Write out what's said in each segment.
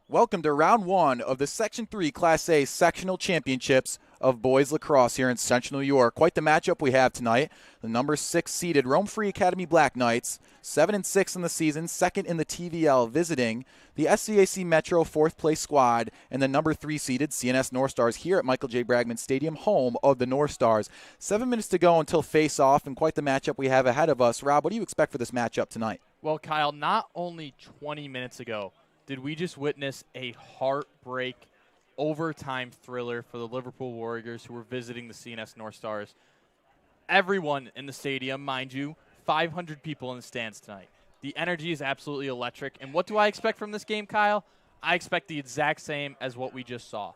Welcome to round one of the Section 3 Class A Sectional Championships of Boys Lacrosse here in Central New York. Quite the matchup we have tonight. The number 6 seeded Rome Free Academy Black Knights, 7-6 in the season, second in the TVL, visiting the SCAC Metro 4th place squad and the number 3 seeded CNS North Stars here at Michael J. Bragman Stadium, home of the North Stars. 7 minutes to go until face-off, and quite the matchup we have ahead of us. Rob, what do you expect for this matchup tonight? Well, Kyle, not only 20 minutes ago did we just witness a heartbreak overtime thriller for the Liverpool Warriors who were visiting the CNS North Stars. Everyone in the stadium, mind you, 500 people in the stands tonight. The energy is absolutely electric. And what do I expect from this game, Kyle? I expect the exact same as what we just saw.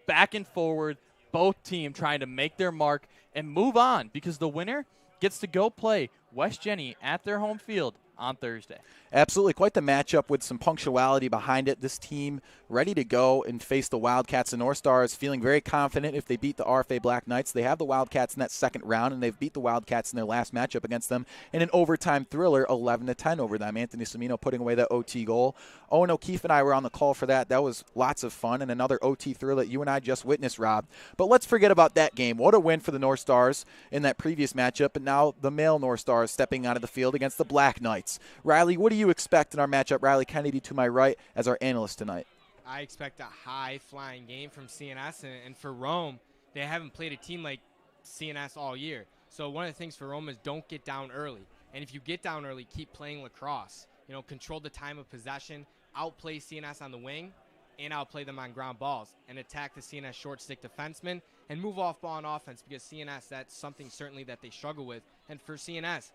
Back and forward, both teams trying to make their mark and move on, because the winner gets to go play West Jenny at their home field on Thursday. Absolutely. Quite the matchup with some punctuality behind it. This team ready to go and face the Wildcats and North Stars, feeling very confident if they beat the RFA Black Knights. They have the Wildcats in that second round, and they've beat the Wildcats in their last matchup against them in an overtime thriller, 11-10 over them. Anthony Semino putting away that OT goal. Owen O'Keefe and I were on the call for that. That was lots of fun, and another OT thriller that you and I just witnessed, Rob. But let's forget about that game. What a win for the North Stars in that previous matchup, and now the male North Stars stepping onto the field against the Black Knights. Riley, what do you expect in our matchup? Riley Kennedy to my right as our analyst tonight. I expect a high-flying game from CNS, and for Rome, they haven't played a team like CNS all year. So one of the things for Rome is don't get down early. And if you get down early, keep playing lacrosse. Control the time of possession, outplay CNS on the wing, and outplay them on ground balls, and attack the CNS short stick defensemen, and move off ball on offense, because CNS, that's something certainly that they struggle with. And for CNS,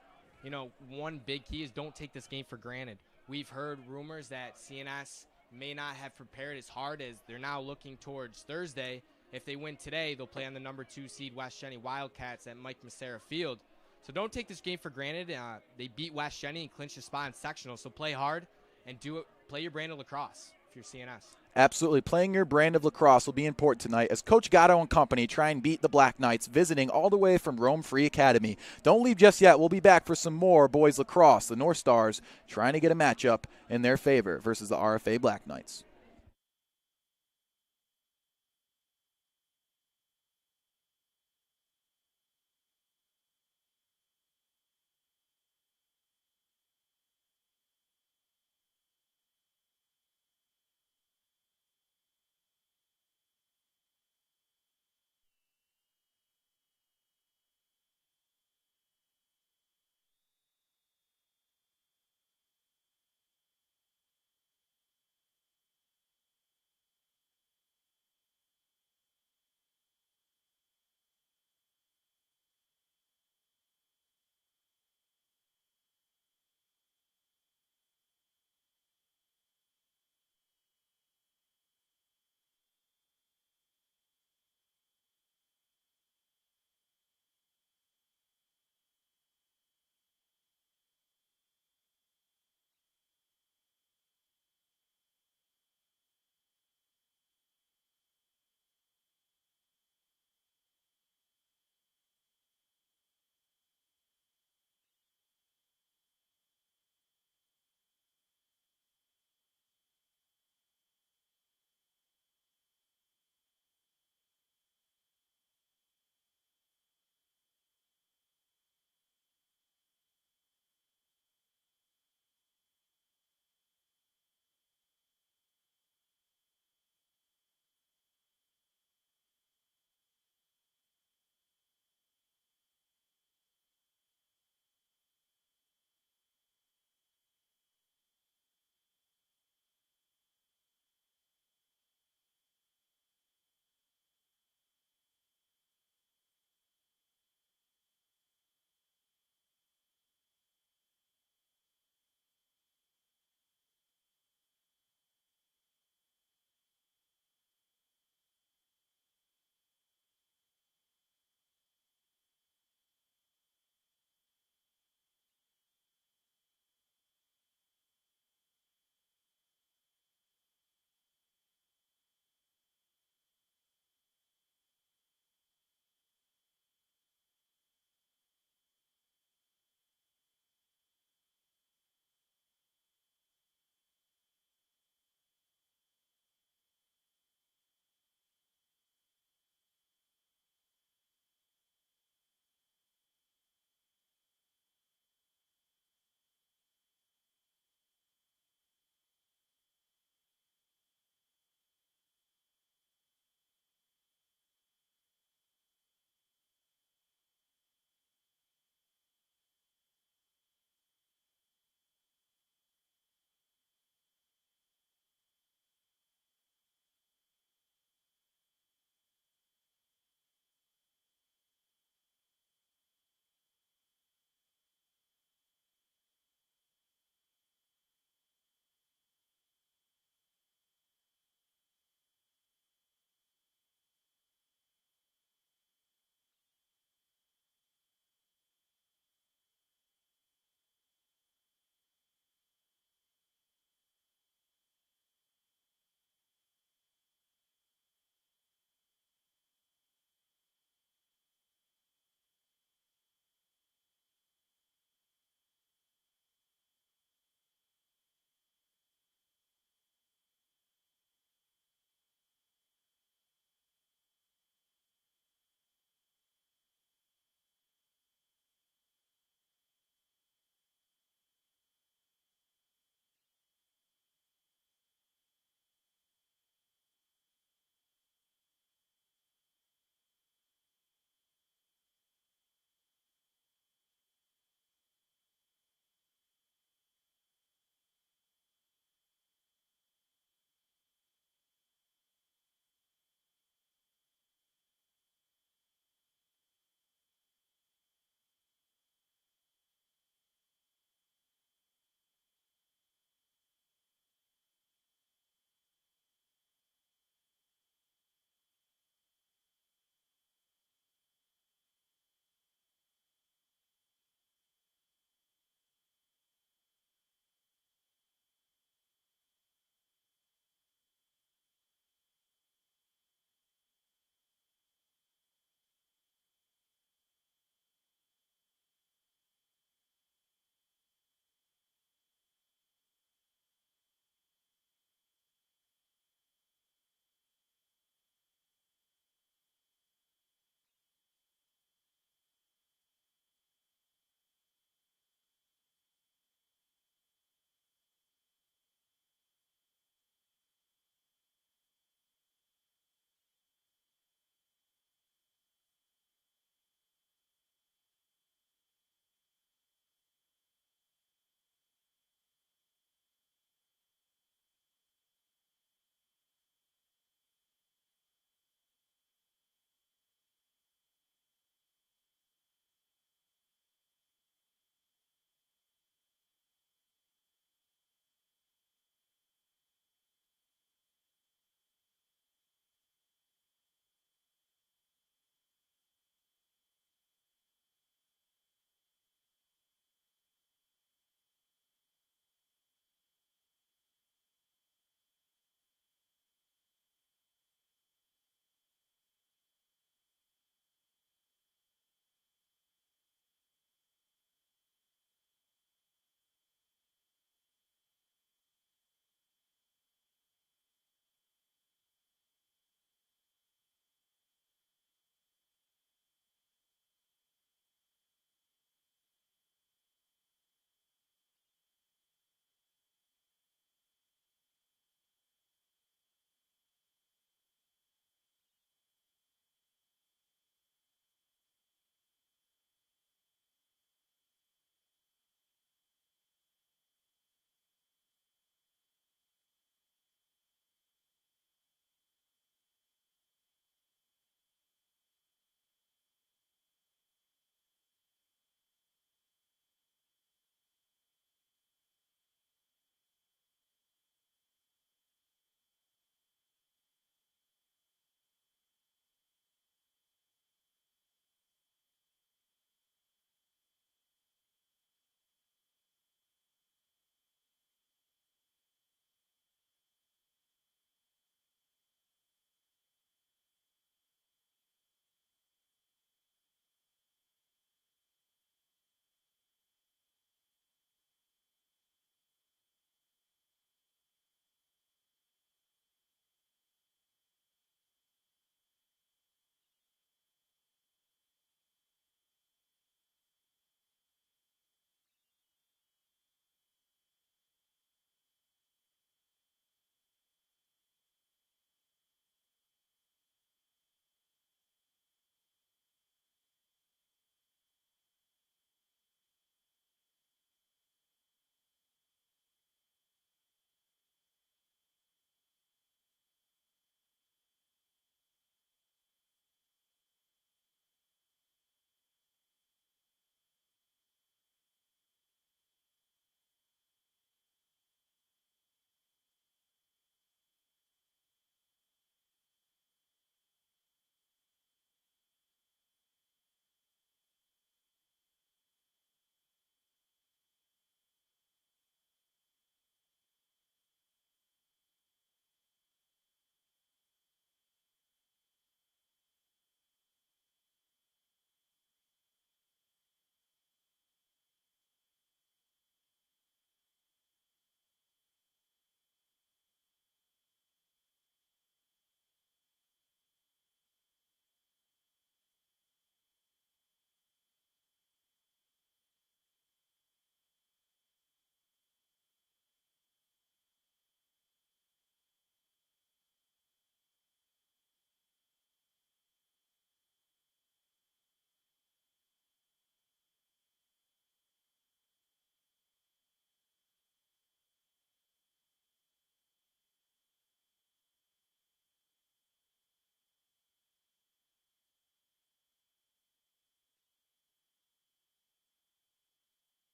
one big key is don't take this game for granted. We've heard rumors that CNS may not have prepared as hard as they're now looking towards Thursday. If they win today, they'll play on the number 2 seed West Jenny Wildcats at Mike Massera Field. So don't take this game for granted. They beat West Jenny and clinched a spot in sectional, so play hard and do it. Play your brand of lacrosse if you're CNS. Absolutely. Playing your brand of lacrosse will be important tonight as Coach Gatto and company try and beat the Black Knights, visiting all the way from Rome Free Academy. Don't leave just yet. We'll be back for some more boys lacrosse. The North Stars trying to get a matchup in their favor versus the RFA Black Knights.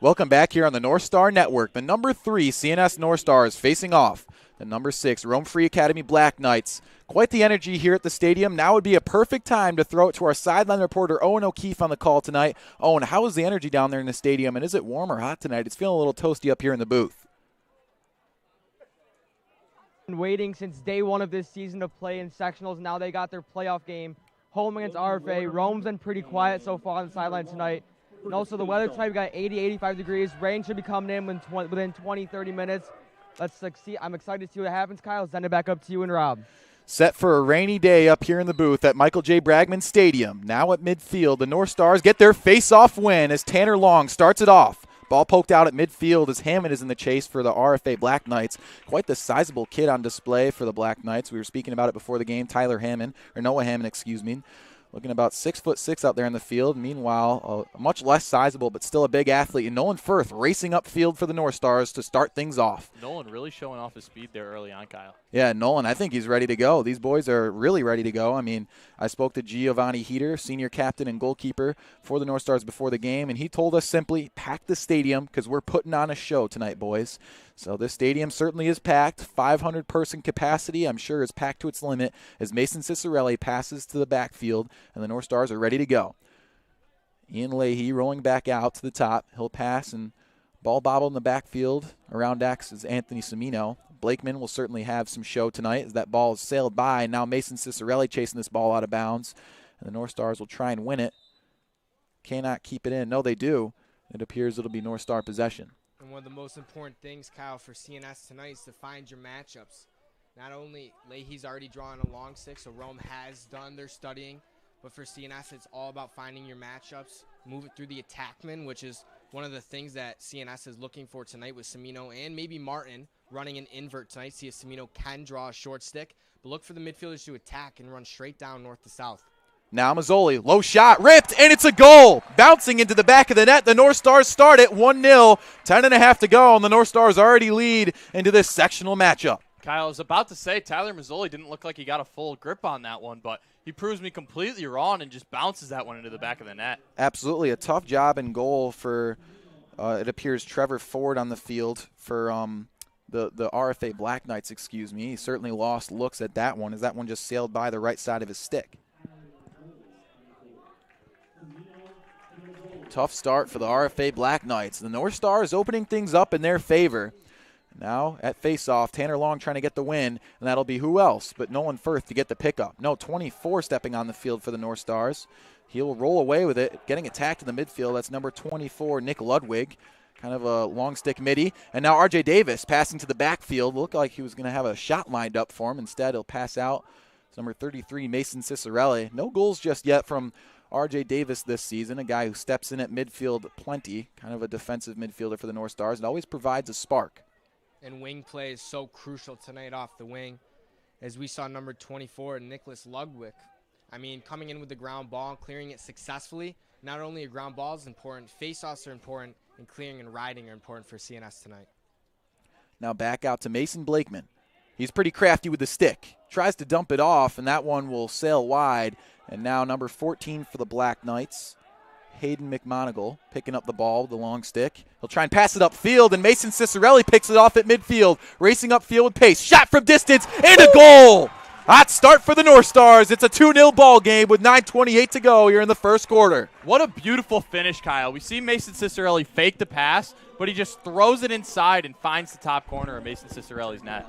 Welcome back here on the North Star Network. The number 3 CNS North Stars facing off the number 6 Rome Free Academy Black Knights. Quite the energy here at the stadium. Now would be a perfect time to throw it to our sideline reporter, Owen O'Keefe, on the call tonight. Owen, how is the energy down there in the stadium, and is it warm or hot tonight? It's feeling a little toasty up here in the booth. Waiting since day one of this season to play in sectionals. Now they got their playoff game home against RFA. Rome's been pretty quiet so far on the sideline tonight. And also the weather tonight, we got 80, 85 degrees. Rain should be coming in within 20, 30 minutes. See. I'm excited to see what happens, Kyle. Send it back up to you and Rob. Set for a rainy day up here in the booth at Michael J. Bragman Stadium. Now at midfield, the North Stars get their face-off win as Tanner Long starts it off. Ball poked out at midfield as Hammond is in the chase for the RFA Black Knights. Quite the sizable kid on display for the Black Knights. We were speaking about it before the game. Noah Hammond, excuse me. Looking about 6'6" out there in the field. Meanwhile, much less sizable, but still a big athlete. And Nolan Firth racing upfield for the North Stars to start things off. Nolan really showing off his speed there early on, Kyle. Yeah, Nolan, I think he's ready to go. These boys are really ready to go. I mean, I spoke to Giovanni Heater, senior captain and goalkeeper for the North Stars before the game, and he told us simply, pack the stadium because we're putting on a show tonight, boys. So this stadium certainly is packed. 500-person capacity, I'm sure, is packed to its limit as Mason Cicerelli passes to the backfield, and the North Stars are ready to go. Ian Leahy rolling back out to the top. He'll pass, and ball bobbled in the backfield. Around X is Anthony Semino. Blakeman will certainly have some show tonight as that ball is sailed by. And now Mason Cicerelli chasing this ball out of bounds. And the North Stars will try and win it. Cannot keep it in. No, they do. It appears it'll be North Star possession. And one of the most important things, Kyle, for CNS tonight is to find your matchups. Not only Leahy's already drawn a long six, so Rome has done their studying, but for CNS, it's all about finding your matchups, move it through the attackman, which is one of the things that CNS is looking for tonight with Semino and maybe Martin running an invert tonight. See if Semino can draw a short stick, but look for the midfielders to attack and run straight down north to south. Now Mazzoli, low shot, ripped, and it's a goal. Bouncing into the back of the net. The North Stars start it 1-0, 10.5 to go, and the North Stars already lead into this sectional matchup. Kyle, I was about to say Tyler Mazzoli didn't look like he got a full grip on that one, but he proves me completely wrong and just bounces that one into the back of the net. Absolutely. A tough job in goal for, it appears, Trevor Ford on the field for the RFA Black Knights, excuse me. He certainly lost looks at that one as that one just sailed by the right side of his stick. Tough start for the RFA Black Knights. The North Stars opening things up in their favor. Now at face-off, Tanner Long trying to get the win, and that'll be who else but Nolan Firth to get the pickup. No, 24 stepping on the field for the North Stars. He'll roll away with it, getting attacked in the midfield. That's number 24, Nick Ludwig. Kind of a long stick midi. And now R.J. Davis passing to the backfield. Looked like he was going to have a shot lined up for him. Instead, he'll pass out. It's number 33, Mason Cicerelli. No goals just yet from R.J. Davis this season, a guy who steps in at midfield plenty, kind of a defensive midfielder for the North Stars, and always provides a spark. And wing play is so crucial tonight off the wing, as we saw number 24, Nicholas Ludwig. I mean, coming in with the ground ball and clearing it successfully. Not only a ground ball is important, face-offs are important, and clearing and riding are important for CNS tonight. Now back out to Mason Blakeman. He's pretty crafty with the stick. Tries to dump it off, and that one will sail wide. And now number 14 for the Black Knights, Hayden McMonigal, picking up the ball with the long stick. He'll try and pass it upfield, and Mason Cicerelli picks it off at midfield, racing upfield with pace. Shot from distance, and a goal! Hot start for the North Stars. It's a 2-0 ball game with 9:28 to go here in the first quarter. What a beautiful finish, Kyle. We see Mason Cicerelli fake the pass, but he just throws it inside and finds the top corner of Mason Cicerelli's net.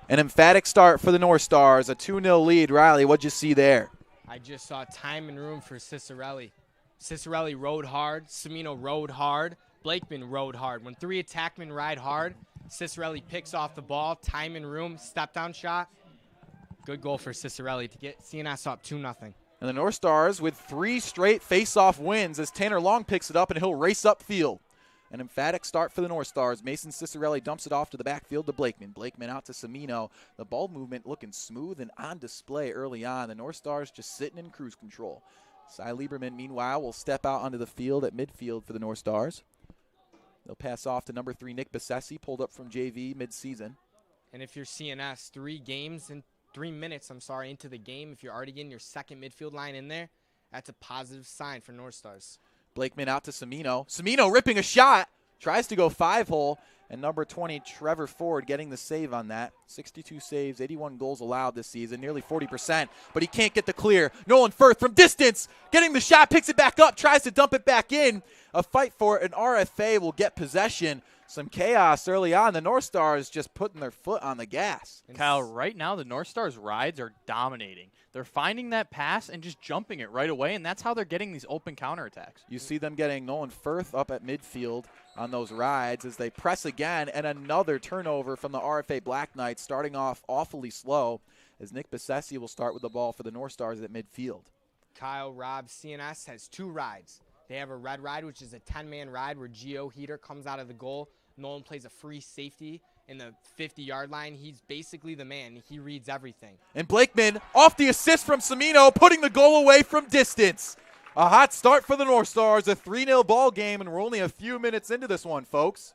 An emphatic start for the North Stars, a 2-0 lead. Riley, what'd you see there? I just saw time and room for Cicerelli. Cicerelli rode hard. Semino rode hard. Blakeman rode hard. When three attackmen ride hard, Cicerelli picks off the ball, time and room, step-down shot. Good goal for Cicerelli to get CNS up 2-0. And the North Stars with 3 straight face-off wins as Tanner Long picks it up and he'll race upfield. An emphatic start for the North Stars. Mason Cicerelli dumps it off to the backfield to Blakeman. Blakeman out to Semino. The ball movement looking smooth and on display early on. The North Stars just sitting in cruise control. Cy Lieberman, meanwhile, will step out onto the field at midfield for the North Stars. They'll pass off to number 3, Nick Bassesi, pulled up from JV midseason. And if you're CNS, 3 minutes into the game, if you're already getting your second midfield line in there, that's a positive sign for North Stars. Blakeman out to Semino. Semino ripping a shot. tries to go 5-hole, and number 20, Trevor Ford, getting the save on that. 62 saves, 81 goals allowed this season, nearly 40%, but he can't get the clear. Nolan Firth from distance, getting the shot, picks it back up, tries to dump it back in. A fight for it, and RFA will get possession. Some chaos early on. The North Stars just putting their foot on the gas. Kyle, right now the North Stars rides are dominating. They're finding that pass and just jumping it right away, and that's how they're getting these open counterattacks. You see them getting Nolan Firth up at midfield on those rides as they press again, and another turnover from the RFA Black Knights, starting off awfully slow as Nick Bassesi will start with the ball for the North Stars at midfield. Kyle, Rob, CNS has 2 rides. They have a red ride, which is a 10-man ride where Gio Heater comes out of the goal. Nolan plays a free safety in the 50-yard line. He's basically the man. He reads everything. And Blakeman off the assist from Semino, putting the goal away from distance. A hot start for the North Stars, a 3-0 ball game, and we're only a few minutes into this one, folks.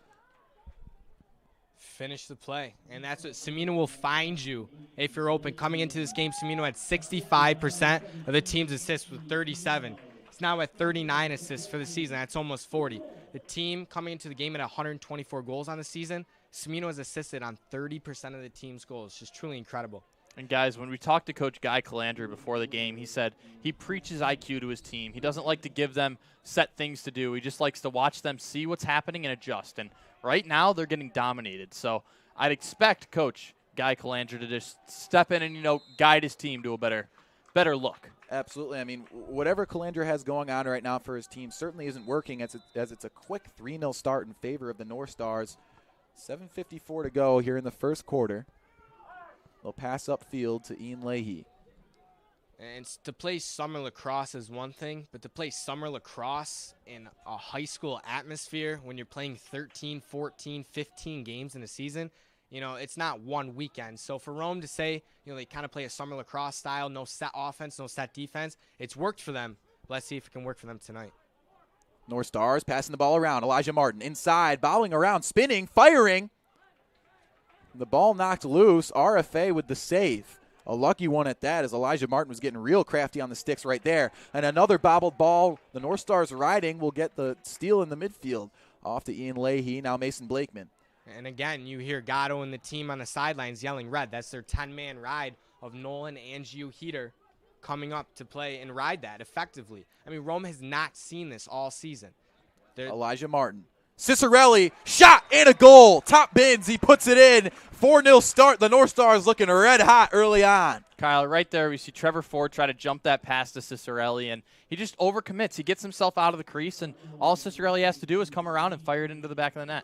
Finish the play, and that's what Semino will find you if you're open. Coming into this game, Semino had 65% of the team's assists with 37. He's now at 39 assists for the season. That's almost 40. The team coming into the game at 124 goals on the season. Semino has assisted on 30% of the team's goals. Just truly incredible. And guys, when we talked to Coach Guy Calandra before the game, he said he preaches IQ to his team. He doesn't like to give them set things to do. He just likes to watch them see what's happening and adjust. And right now they're getting dominated. So I'd expect Coach Guy Calandra to just step in and, guide his team to a better look. Absolutely. I mean, whatever Calandra has going on right now for his team certainly isn't working as it's a quick 3-0 start in favor of the North Stars. 7:54 to go here in the first quarter. They'll pass upfield to Ian Leahy. And to play summer lacrosse is one thing, but to play summer lacrosse in a high school atmosphere when you're playing 13, 14, 15 games in a season, it's not one weekend. So for Rome to say, they kind of play a summer lacrosse style, no set offense, no set defense, it's worked for them. Let's see if it can work for them tonight. North Stars passing the ball around. Elijah Martin inside, bobbling around, spinning, firing. The ball knocked loose. RFA with the save. A lucky one at that, as Elijah Martin was getting real crafty on the sticks right there. And another bobbled ball. The North Stars riding will get the steal in the midfield. Off to Ian Leahy, now Mason Blakeman. And again, you hear Gatto and the team on the sidelines yelling red. That's their 10-man ride of Nolan and Gio Heater coming up to play and ride that effectively. I mean, Rome has not seen this all season. Elijah Martin. Cicerelli, shot and a goal. Top bins, he puts it in. 4-0 start. The North Stars looking red hot early on. Kyle, right there we see Trevor Ford try to jump that pass to Cicerelli, and he just overcommits. He gets himself out of the crease, and all Cicerelli has to do is come around and fire it into the back of the net.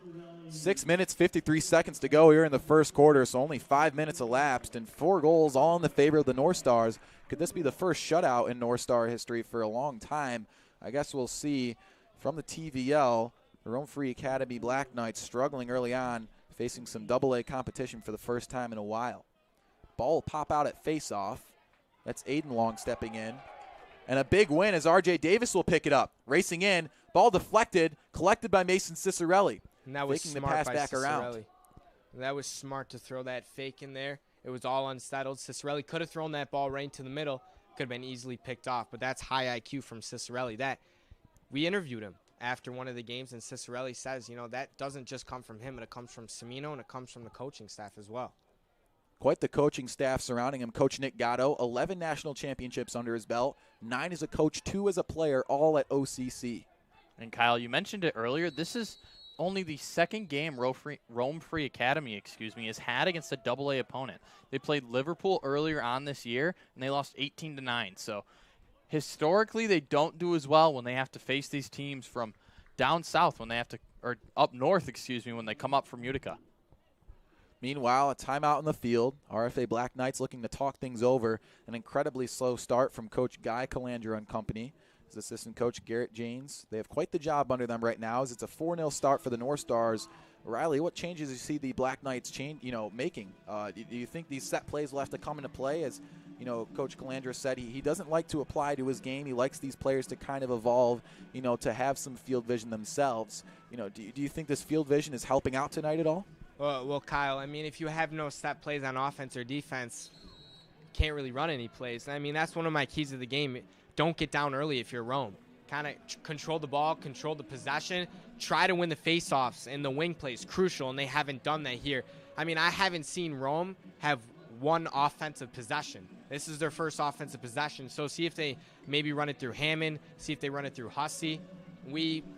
6 minutes, 53 seconds to go here in the first quarter, so only 5 minutes elapsed, and 4 goals all in the favor of the North Stars. Could this be the first shutout in North Star history for a long time? I guess we'll see. From the TVL, the Rome Free Academy Black Knights struggling early on, facing some AA competition for the first time in a while. Ball will pop out at face-off. That's Aiden Long stepping in. And a big win as R.J. Davis will pick it up. Racing in, ball deflected, collected by Mason Cicerelli. And that was faking smart the pass by back Cicerelli. around. That was smart to throw that fake in there. It was all unsettled. Cicerelli could have thrown that ball right into the middle. Could have been easily picked off, but that's high IQ from Cicerelli. That we interviewed him after one of the games, and Cicerelli says, that doesn't just come from him, but it comes from Semino, and it comes from the coaching staff as well. Quite the coaching staff surrounding him. Coach Nick Gatto, 11 national championships under his belt, 9 as a coach, 2 as a player, all at OCC. And Kyle, you mentioned it earlier. This is only the second game Rome Free Academy, has had against a AA opponent. They played Liverpool earlier on this year, and they lost 18-9. So historically, they don't do as well when they have to face these teams from down south, or up north, when they come up from Utica. Meanwhile, a timeout in the field. RFA Black Knights looking to talk things over. An incredibly slow start from Coach Guy Calandra and company. His assistant coach, Garrett Janes. They have quite the job under them right now as it's a 4-0 start for the North Stars. Riley, what changes do you see the Black Knights making? Do you think these set plays will have to come into play? As Coach Calandra said, he doesn't like to apply to his game. He likes these players to kind of evolve, to have some field vision themselves. Do you think this field vision is helping out tonight at all? Well, Kyle, if you have no set plays on offense or defense, you can't really run any plays. That's one of my keys of the game. Don't get down early if you're Rome. Kind of control the ball, control the possession, try to win the faceoffs and the wing plays crucial, and they haven't done that here. I mean, I haven't seen Rome have one offensive possession. This is their first offensive possession, so see if they maybe run it through Hammond, see if they run it through Hussey.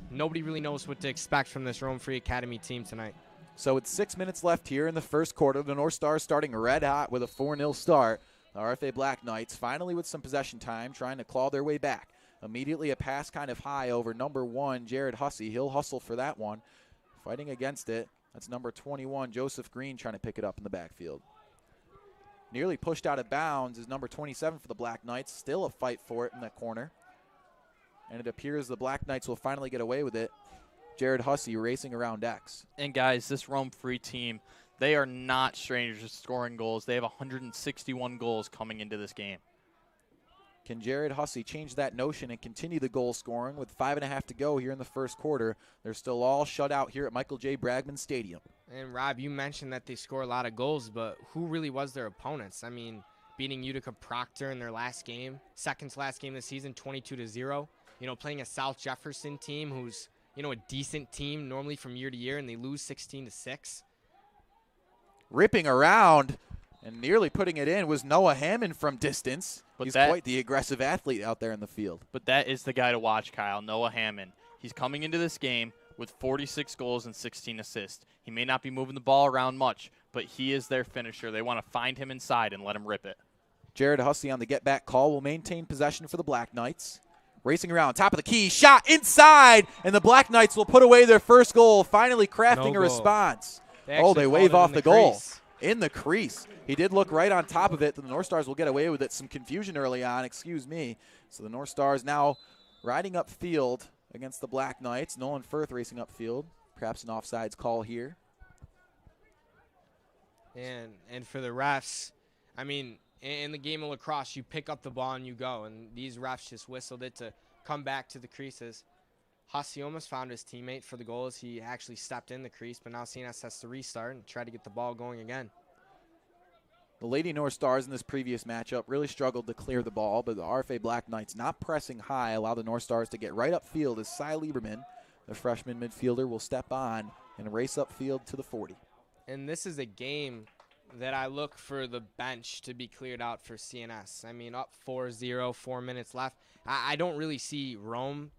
Nobody really knows what to expect from this Rome Free Academy team tonight. So with 6 minutes left here in the first quarter, the North Stars starting red hot with a 4-0 start. The RFA Black Knights finally with some possession time, trying to claw their way back. Immediately a pass kind of high over number 1, Jared Hussey. He'll hustle for that one. Fighting against it, that's number 21, Joseph Green, trying to pick it up in the backfield. Nearly pushed out of bounds is number 27 for the Black Knights. Still a fight for it in that corner. And it appears the Black Knights will finally get away with it. Jared Hussey racing around X. And guys, this Rome Free team, they are not strangers to scoring goals. They have 161 goals coming into this game. Can Jared Hussey change that notion and continue the goal scoring with 5.5 to go here in the first quarter? They're still all shut out here at Michael J. Bragman Stadium. And Rob, you mentioned that they score a lot of goals, but who really was their opponents? I mean, beating Utica Proctor in their last game, second to last game of the season, 22-0. Playing a South Jefferson team who's, a decent team normally from year to year, and they lose 16-6. Ripping around and nearly putting it in was Noah Hammond from distance. He's quite the aggressive athlete out there in the field. But that is the guy to watch, Kyle, Noah Hammond. He's coming into this game with 46 goals and 16 assists. He may not be moving the ball around much, but he is their finisher. They want to find him inside and let him rip it. Jared Hussey on the get-back call will maintain possession for the Black Knights. Racing around, top of the key, shot inside, and the Black Knights will put away their first goal, finally crafting a response. They wave off the goal. In the crease. He did look right on top of it. The North Stars will get away with it. Some confusion early on, So the North Stars now riding upfield against the Black Knights. Nolan Firth racing upfield. Perhaps an offsides call here. And for the refs, I mean, in the game of lacrosse, you pick up the ball and you go. And these refs just whistled it to come back to the creases. Hussey almost found his teammate for the goal as he actually stepped in the crease, but now CNS has to restart and try to get the ball going again. The Lady North Stars in this previous matchup really struggled to clear the ball, but the RFA Black Knights not pressing high allow the North Stars to get right upfield as Cy Lieberman, the freshman midfielder, will step on and race upfield to the 40. And this is a game that I look for the bench to be cleared out for CNS. I mean, up 4-0, 4 minutes left. I don't really see Rome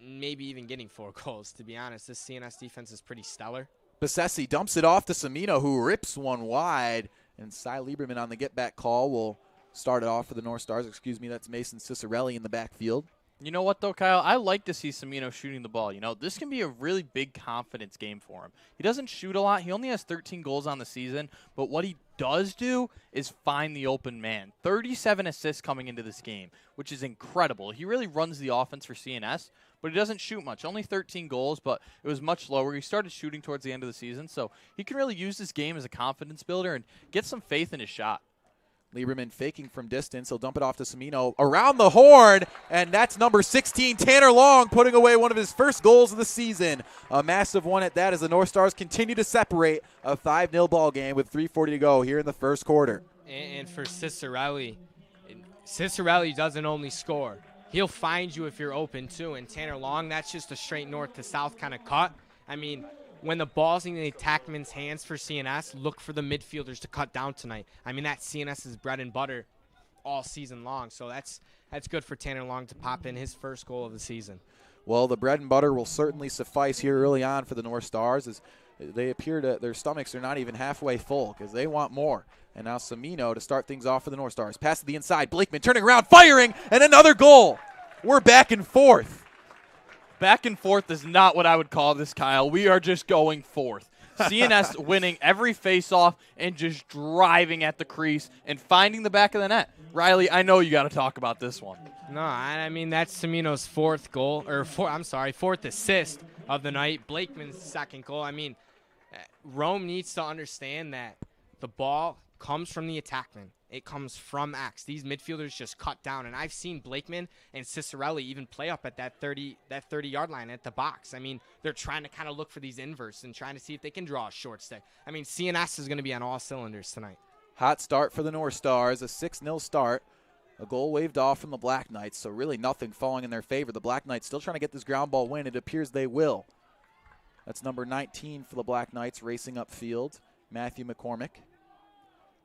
maybe even getting 4 goals, to be honest. This CNS defense is pretty stellar. Besessi dumps it off to Semino, who rips one wide, and Cy Lieberman on the get-back call will start it off for the North Stars. That's Mason Cicerelli in the backfield. You know what, though, Kyle? I like to see Semino shooting the ball. This can be a really big confidence game for him. He doesn't shoot a lot. He only has 13 goals on the season, but what he does do is find the open man. 37 assists coming into this game, which is incredible. He really runs the offense for CNS, but he doesn't shoot much. Only 13 goals, but it was much lower. He started shooting towards the end of the season, so he can really use this game as a confidence builder and get some faith in his shot. Lieberman faking from distance. He'll dump it off to Semino around the horn, and that's number 16, Tanner Long, putting away one of his first goals of the season. A massive one at that as the North Stars continue to separate a 5-0 ball game with 3:40 to go here in the first quarter. And for Cicerelli doesn't only score. He'll find you if you're open, too. And Tanner Long, that's just a straight north to south kind of cut. I mean, when the ball's in the attackman's hands for CNS, look for the midfielders to cut down tonight. I mean, that's CNS's bread and butter all season long. So that's good for Tanner Long to pop in his first goal of the season. Well, the bread and butter will certainly suffice here early on for the North Stars as they appear to, their stomachs are not even halfway full because they want more. And now Semino to start things off for the North Stars. Pass to the inside. Blakeman turning around, firing, and another goal. We're back and forth. Back and forth is not what I would call this, Kyle. We are just going forth. CNS winning every faceoff and just driving at the crease and finding the back of the net. Riley, I know you got to talk about this one. No, I mean, that's Semino's fourth assist of the night. Blakeman's second goal. I mean, Rome needs to understand that the ball comes from the attackman. It comes from X. These midfielders just cut down. And I've seen Blakeman and Cicerelli even play up at that 30-yard line at the box. I mean, they're trying to kind of look for these inverts and trying to see if they can draw a short stick. I mean, CNS is going to be on all cylinders tonight. Hot start for the North Stars, a 6-0 start. A goal waved off from the Black Knights, so really nothing falling in their favor. The Black Knights still trying to get this ground ball win. It appears they will. That's number 19 for the Black Knights racing upfield, Matthew McCormick.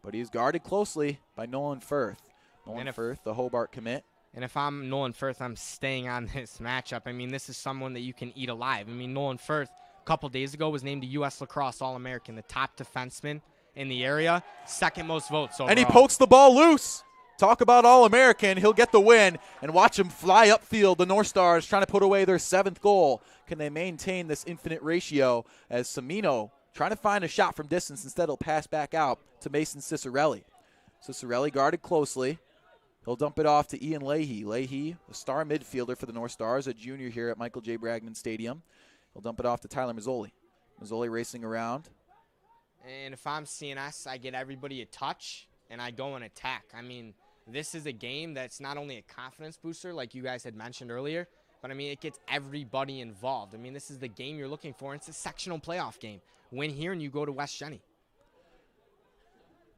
But he's guarded closely by Nolan Firth. Nolan Firth, the Hobart commit. And if I'm Nolan Firth, I'm staying on this matchup. I mean, this is someone that you can eat alive. I mean, Nolan Firth, a couple days ago, was named the U.S. Lacrosse All-American, the top defenseman in the area, second most votes overall. And he pokes the ball loose. Talk about All-American. He'll get the win. And watch him fly upfield. The North Stars trying to put away their 7th goal. Can they maintain this infinite ratio as Cimino trying to find a shot from distance? Instead, he'll pass back out to Mason Cicerelli. Cicerelli guarded closely. He'll dump it off to Ian Leahy. Leahy, a star midfielder for the North Stars, a junior here at Michael J. Bragman Stadium. He'll dump it off to Tyler Mazzoli. Mazzoli racing around. And if I'm CNS, I get everybody a touch, and I go and attack. I mean, this is a game that's not only a confidence booster, like you guys had mentioned earlier, but, I mean, it gets everybody involved. I mean, this is the game you're looking for. It's a sectional playoff game. Win here, and you go to West Jenny.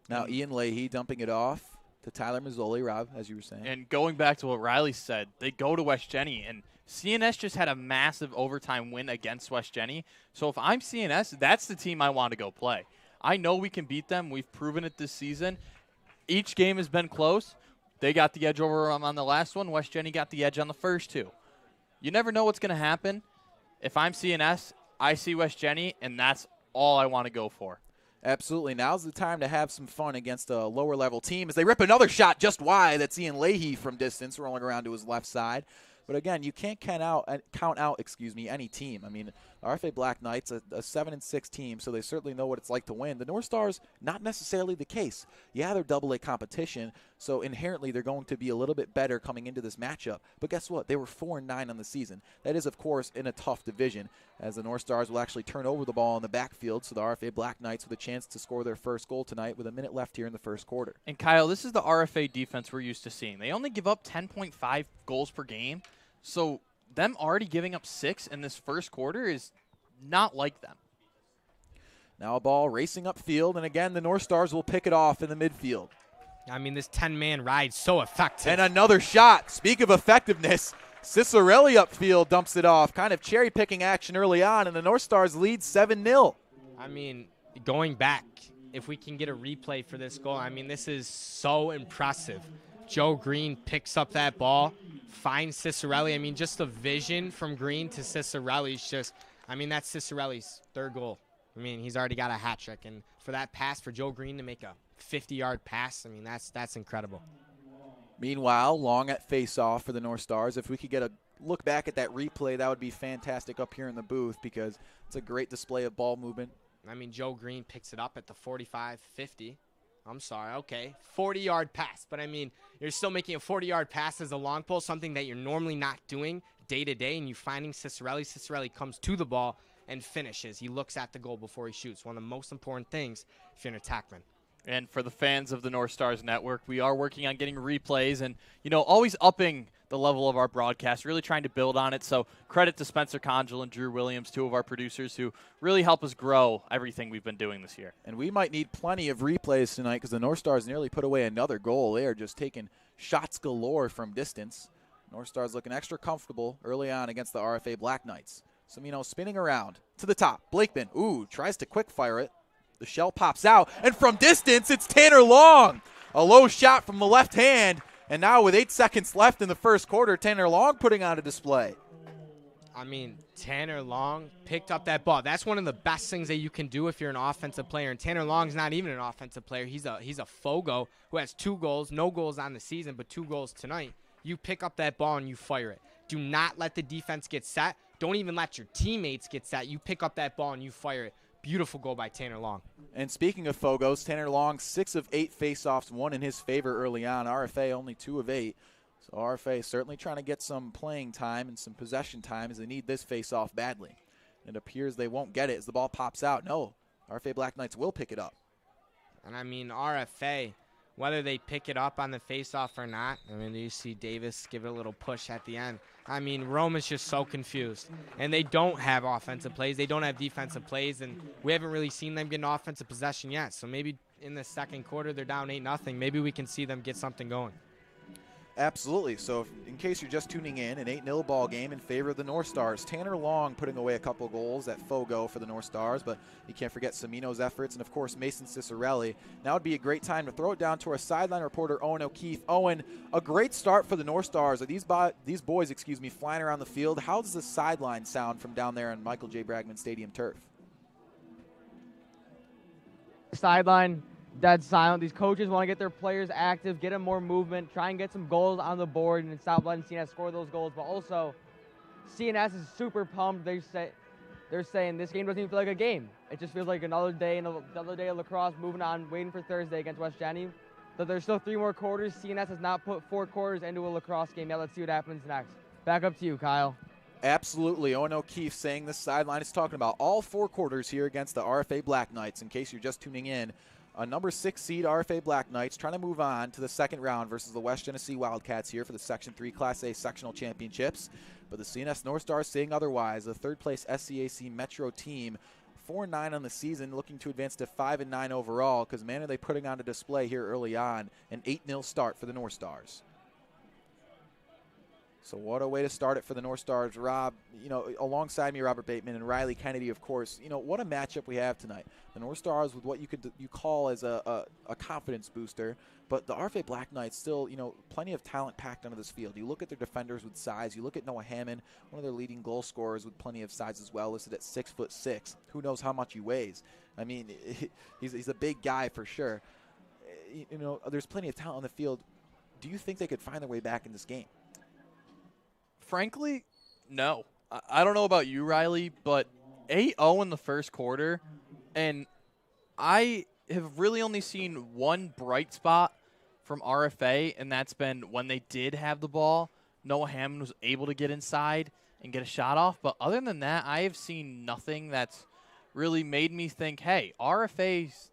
Now Ian Leahy dumping it off to Tyler Mazzoli, Rob, as you were saying. And going back to what Riley said, they go to West Jenny, and CNS just had a massive overtime win against West Jenny. So if I'm CNS, that's the team I want to go play. I know we can beat them. We've proven it this season. Each game has been close. They got the edge over them on the last one. West Jenny got the edge on the first two. You never know what's going to happen. If I'm CNS, I see West Jenny, and that's all I want to go for. Absolutely. Now's the time to have some fun against a lower-level team as they rip another shot just wide. That's Ian Leahy from distance rolling around to his left side. But again, you can't count out any team. I mean, RFA Black Knights, a 7-6 team, so they certainly know what it's like to win. The North Stars, not necessarily the case. Yeah, they're AA competition, so inherently they're going to be a little bit better coming into this matchup. But guess what? They were 4-9 on the season. That is, of course, in a tough division, as the North Stars will actually turn over the ball in the backfield, so the RFA Black Knights with a chance to score their first goal tonight with a minute left here in the first quarter. And Kyle, this is the RFA defense we're used to seeing. They only give up 10.5 goals per game. So them already giving up 6 in this first quarter is not like them. Now a ball racing upfield, and again, the North Stars will pick it off in the midfield. I mean, this 10-man ride so effective. And another shot. Speak of effectiveness. Cicerelli upfield dumps it off. Kind of cherry-picking action early on, and the North Stars lead 7-0. I mean, going back, if we can get a replay for this goal, I mean, this is so impressive. Joe Green picks up that ball, finds Cicerelli. I mean, just the vision from Green to Cicerelli is just, I mean, that's Cicerelli's 3rd goal. I mean, he's already got a hat trick. And for that pass, for Joe Green to make a 50-yard pass, I mean, that's incredible. Meanwhile, long at face-off for the North Stars. If we could get a look back at that replay, that would be fantastic up here in the booth because it's a great display of ball movement. I mean, Joe Green picks it up at the 45-50. I'm sorry, okay, 40-yard pass. But, I mean, you're still making a 40-yard pass as a long pole, something that you're normally not doing day-to-day, and you're finding Cicerelli. Cicerelli comes to the ball and finishes. He looks at the goal before he shoots. One of the most important things if you're an attackman. And for the fans of the North Stars Network, we are working on getting replays and, always upping the level of our broadcast, really trying to build on it. So credit to Spencer Conjal and Drew Williams, 2 of our producers who really help us grow everything we've been doing this year. And we might need plenty of replays tonight because the North Stars nearly put away another goal. They are just taking shots galore from distance. North Stars looking extra comfortable early on against the RFA Black Knights. Cimino spinning around to the top. Blakeman, tries to quick fire it. The shell pops out, and from distance, it's Tanner Long. A low shot from the left hand, and now with 8 seconds left in the first quarter, Tanner Long putting on a display. I mean, Tanner Long picked up that ball. That's one of the best things that you can do if you're an offensive player, and Tanner Long's not even an offensive player. He's a Fogo who has 2 goals, no goals on the season, but 2 goals tonight. You pick up that ball and you fire it. Do not let the defense get set. Don't even let your teammates get set. You pick up that ball and you fire it. Beautiful goal by Tanner Long. And speaking of Fogos, Tanner Long, 6 of 8 faceoffs, 1 in his favor early on. RFA only 2 of 8. So RFA certainly trying to get some playing time and some possession time as they need this faceoff badly. It appears they won't get it as the ball pops out. No, RFA Black Knights will pick it up. And I mean, RFA, whether they pick it up on the faceoff or not, I mean, you see Davis give it a little push at the end. I mean, Rome is just so confused. And they don't have offensive plays. They don't have defensive plays. And we haven't really seen them get an offensive possession yet. So maybe in the second quarter they're down 8-0. Maybe we can see them get something going. Absolutely. So in case you're just tuning in, an 8-0 ball game in favor of the North Stars. Tanner Long putting away a couple goals at Fogo for the North Stars, but you can't forget Semino's efforts and, of course, Mason Cicerelli. Now would be a great time to throw it down to our sideline reporter, Owen O'Keefe. Owen, a great start for the North Stars. Are these boys, flying around the field? How does the sideline sound from down there on Michael J. Bragman Stadium turf? Sideline, dead silent. These coaches want to get their players active, get them more movement, try and get some goals on the board, and stop letting CNS score those goals. But also, CNS is super pumped. They're saying this game doesn't even feel like a game. It just feels like another day of lacrosse, moving on, waiting for Thursday against West Jenny. But there's still 3 more quarters. CNS has not put 4 quarters into a lacrosse game yet. Let's see what happens next. Back up to you, Kyle. Absolutely. Owen O'Keefe saying this sideline is talking about all 4 quarters here against the RFA Black Knights. In case you're just tuning in, a number 6 seed RFA Black Knights trying to move on to the second round versus the West Genesee Wildcats here for the Section 3 Class A sectional championships. But the CNS North Stars saying otherwise. The third place SCAC Metro team, 4-9 on the season, looking to advance to 5-9 overall, because man, are they putting on a display here early on. An 8-0 start for the North Stars. So what a way to start it for the North Stars. Rob, alongside me, Robert Bateman and Riley Kennedy, of course. What a matchup we have tonight. The North Stars with what you call as a confidence booster, but the RFA Black Knights still, plenty of talent packed onto this field. You look at their defenders with size. You look at Noah Hammond, one of their leading goal scorers with plenty of size as well, listed at 6'6". Who knows how much he weighs? I mean, he's a big guy for sure. There's plenty of talent on the field. Do you think they could find their way back in this game? Frankly, no. I don't know about you, Riley, but 8-0 in the first quarter, and I have really only seen one bright spot from RFA, and that's been when they did have the ball, Noah Hammond was able to get inside and get a shot off. But other than that, I have seen nothing that's really made me think, hey, RFA's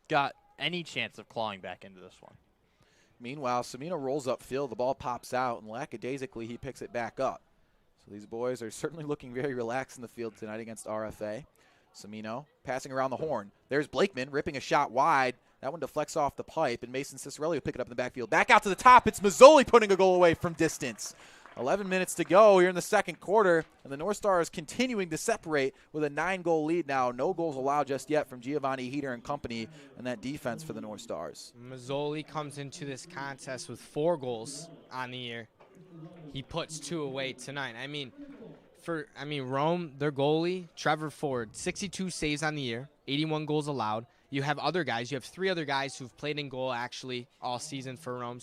got any chance of clawing back into this one. Meanwhile, Semino rolls upfield. The ball pops out, and lackadaisically he picks it back up. So these boys are certainly looking very relaxed in the field tonight against RFA. Semino passing around the horn. There's Blakeman ripping a shot wide. That one deflects off the pipe, and Mason Cicerelli will pick it up in the backfield. Back out to the top. It's Mazzoli putting a goal away from distance. 11 minutes to go here in the second quarter, and the North Stars continuing to separate with a 9-goal lead now. No goals allowed just yet from Giovanni Heater and company and that defense for the North Stars. Mazzoli comes into this contest with 4 goals on the year. He puts 2 away tonight. Rome, their goalie, Trevor Ford, 62 saves on the year, 81 goals allowed. You have other guys. You have 3 other guys who've played in goal actually all season for Rome.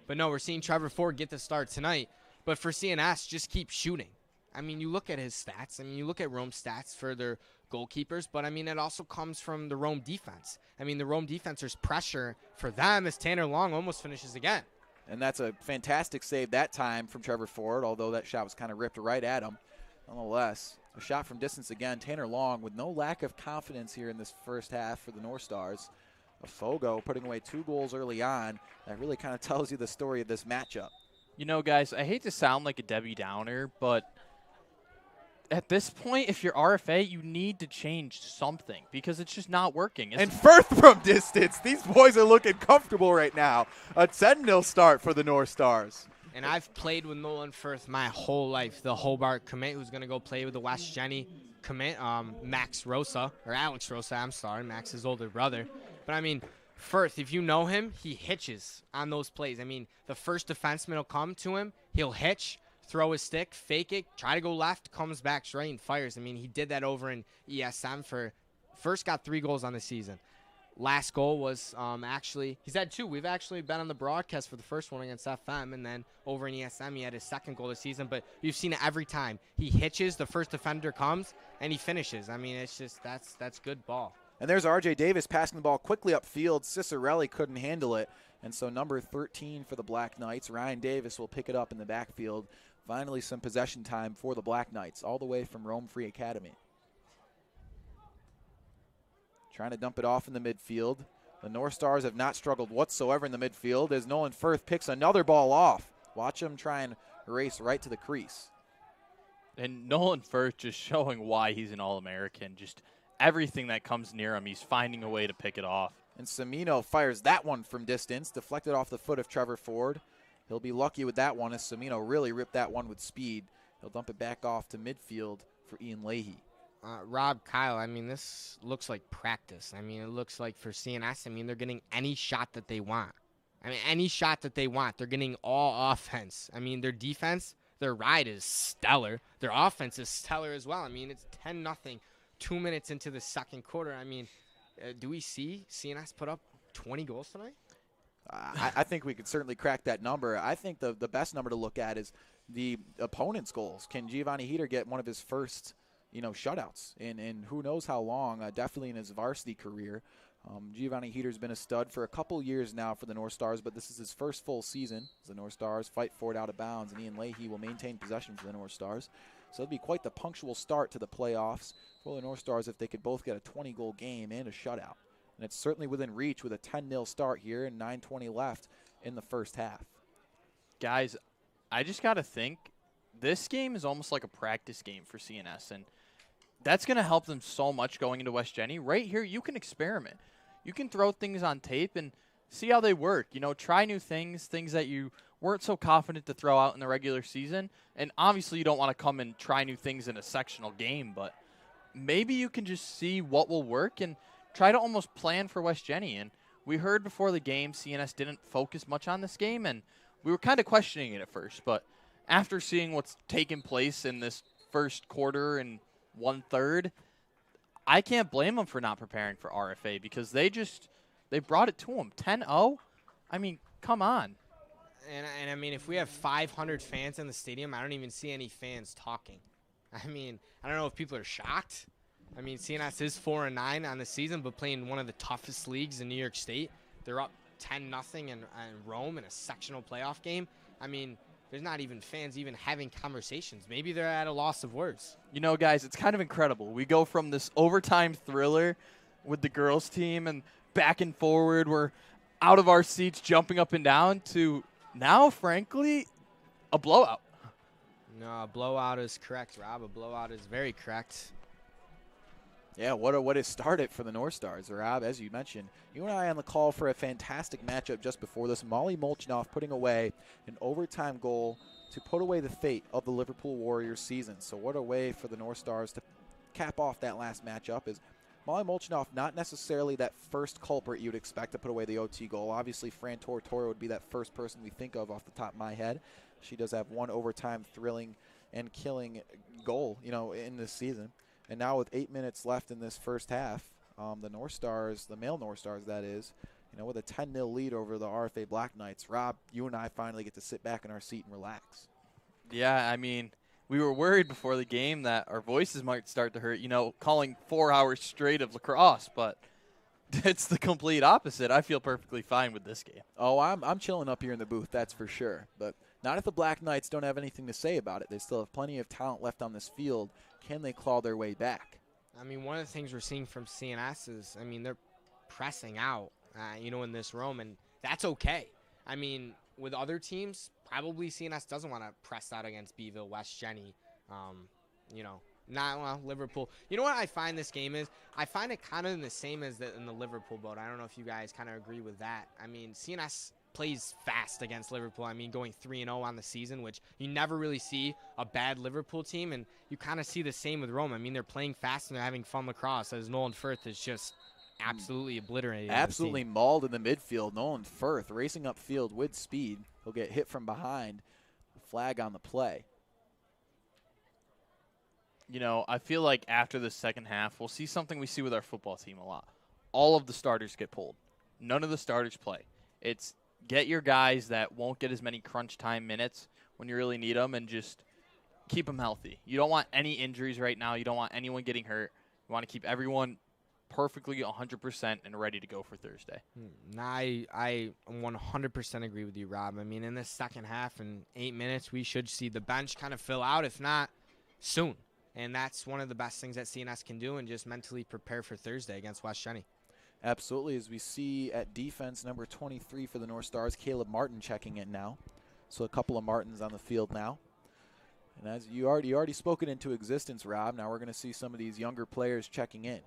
But no, we're seeing Trevor Ford get the start tonight. But for CNS, just keep shooting. You look at his stats. You look at Rome's stats for their goalkeepers. But, it also comes from the Rome defense. The Rome defense, there's pressure for them as Tanner Long almost finishes again. And that's a fantastic save that time from Trevor Ford, although that shot was kind of ripped right at him. Nonetheless, a shot from distance again. Tanner Long with no lack of confidence here in this first half for the North Stars. Fogo putting away 2 goals early on. That really kind of tells you the story of this matchup. Guys, I hate to sound like a Debbie Downer, but at this point, if you're RFA, you need to change something because it's just not working. And Firth from distance. These boys are looking comfortable right now. A 10-0 start for the North Stars. And I've played with Nolan Firth my whole life. The Hobart commit who's going to go play with the West Jenny commit, Alex Rosa, I'm sorry, Max's older brother. But, Firth, if you know him, he hitches on those plays. The first defenseman will come to him, he'll hitch, throw his stick, fake it, try to go left, comes back straight and fires. He did that over in ESM first got 3 goals on the season. Last goal was he's had 2. We've actually been on the broadcast for the first one against FM, and then over in ESM he had his 2nd goal this season. But you've seen it every time. He hitches, the first defender comes, and he finishes. It's just that's good ball. And there's R.J. Davis passing the ball quickly upfield. Cicerelli couldn't handle it. And so number 13 for the Black Knights, Ryan Davis, will pick it up in the backfield. Finally some possession time for the Black Knights, all the way from Rome Free Academy. Trying to dump it off in the midfield. The North Stars have not struggled whatsoever in the midfield as Nolan Firth picks another ball off. Watch him try and race right to the crease. And Nolan Firth just showing why he's an All-American. Just everything that comes near him, he's finding a way to pick it off. And Semino fires that one from distance, deflected off the foot of Trevor Ford. He'll be lucky with that one as Semino really ripped that one with speed. He'll dump it back off to midfield for Ian Leahy. Rob, Kyle, I mean, this looks like practice. I mean, it looks like for CNS, I mean, they're getting any shot that they want. I mean, any shot that they want. They're getting all offense. I mean, their defense, their ride is stellar. Their offense is stellar as well. I mean, it's 10-0, 2 minutes into the second quarter. I mean, do we see CNS put up 20 goals tonight? I think we could certainly crack that number. I think the best number to look at is the opponent's goals. Can Giovanni Heater get one of his first shutouts in who knows how long, definitely in his varsity career. Giovanni Heater's been a stud for a couple years now for the North Stars, but this is his first full season as the North Stars fight for it out of bounds, and Ian Leahy will maintain possession for the North Stars. So it'll be quite the punctual start to the playoffs for the North Stars if they could both get a 20-goal game and a shutout. And it's certainly within reach with a 10-0 start here and 9:20 left in the first half. Guys, I just got to think this game is almost like a practice game for CNS, and that's going to help them so much going into West Jenny. Right here, you can experiment. You can throw things on tape and see how they work. Try new things that you weren't so confident to throw out in the regular season. And obviously you don't want to come and try new things in a sectional game, but maybe you can just see what will work and try to almost plan for West Jenny. And we heard before the game CNS didn't focus much on this game, and we were kind of questioning it at first. But after seeing what's taken place in this first quarter and 1/3, I can't blame them for not preparing for RFA because they brought it to them. 10-0? I mean, come on. And I mean, if we have 500 fans in the stadium, I don't even see any fans talking. I mean, I don't know if people are shocked. I mean, CNS is 4-9 on the season, but playing one of the toughest leagues in New York State. They're up 10-0 in Rome in a sectional playoff game. I mean, there's not even fans even having conversations. Maybe they're at a loss of words. Guys, it's kind of incredible. We go from this overtime thriller with the girls team and back and forward. We're out of our seats jumping up and down to now, frankly, a blowout. No, a blowout is correct, Rob. A blowout is very correct. Yeah, what has started for the North Stars. Rob, as you mentioned, you and I on the call for a fantastic matchup just before this. Molly Molchinoff putting away an overtime goal to put away the fate of the Liverpool Warriors season. So what a way for the North Stars to cap off that last matchup is Molly Molchinoff, not necessarily that first culprit you'd expect to put away the OT goal. Obviously, Fran Tortora would be that first person we think of off the top of my head. She does have one overtime thrilling and killing goal, in this season. And now with 8 minutes left in this first half, the North Stars, the male North Stars that is, with a 10-0 lead over the RFA Black Knights. Rob, you and I finally get to sit back in our seat and relax. Yeah, I mean, we were worried before the game that our voices might start to hurt, calling 4 hours straight of lacrosse, but it's the complete opposite. I feel perfectly fine with this game. Oh, I'm chilling up here in the booth, that's for sure. But not if the Black Knights don't have anything to say about it. They still have plenty of talent left on this field. Can they claw their way back? I mean, one of the things we're seeing from CNS is, they're pressing out, in this Rome, and that's okay. I mean, with other teams, probably CNS doesn't want to press out against Beeville, West Jenny, Liverpool. You know what I find this game is? I find it kind of in the same as in the Liverpool boat. I don't know if you guys kind of agree with that. I mean, CNS plays fast against Liverpool. I mean, going 3-0 on the season, which you never really see a bad Liverpool team, and you kind of see the same with Rome. I mean, they're playing fast and they're having fun lacrosse, as Nolan Firth is just absolutely obliterated. Absolutely mauled in the midfield. Nolan Firth racing upfield with speed. He'll get hit from behind. Flag on the play. I feel like after the second half, we'll see something we see with our football team a lot. All of the starters get pulled. None of the starters play. It's get your guys that won't get as many crunch time minutes when you really need them and just keep them healthy. You don't want any injuries right now. You don't want anyone getting hurt. You want to keep everyone perfectly 100% and ready to go for Thursday. I 100% agree with you, Rob. I mean, in this second half, in 8 minutes, we should see the bench kind of fill out, if not soon. And that's one of the best things that CNS can do, and just mentally prepare for Thursday against West Jenny. Absolutely, as we see at defense, number 23 for the North Stars, Caleb Martin checking in now. So a couple of Martins on the field now. And as you already spoken into existence, Rob, now we're going to see some of these younger players checking in.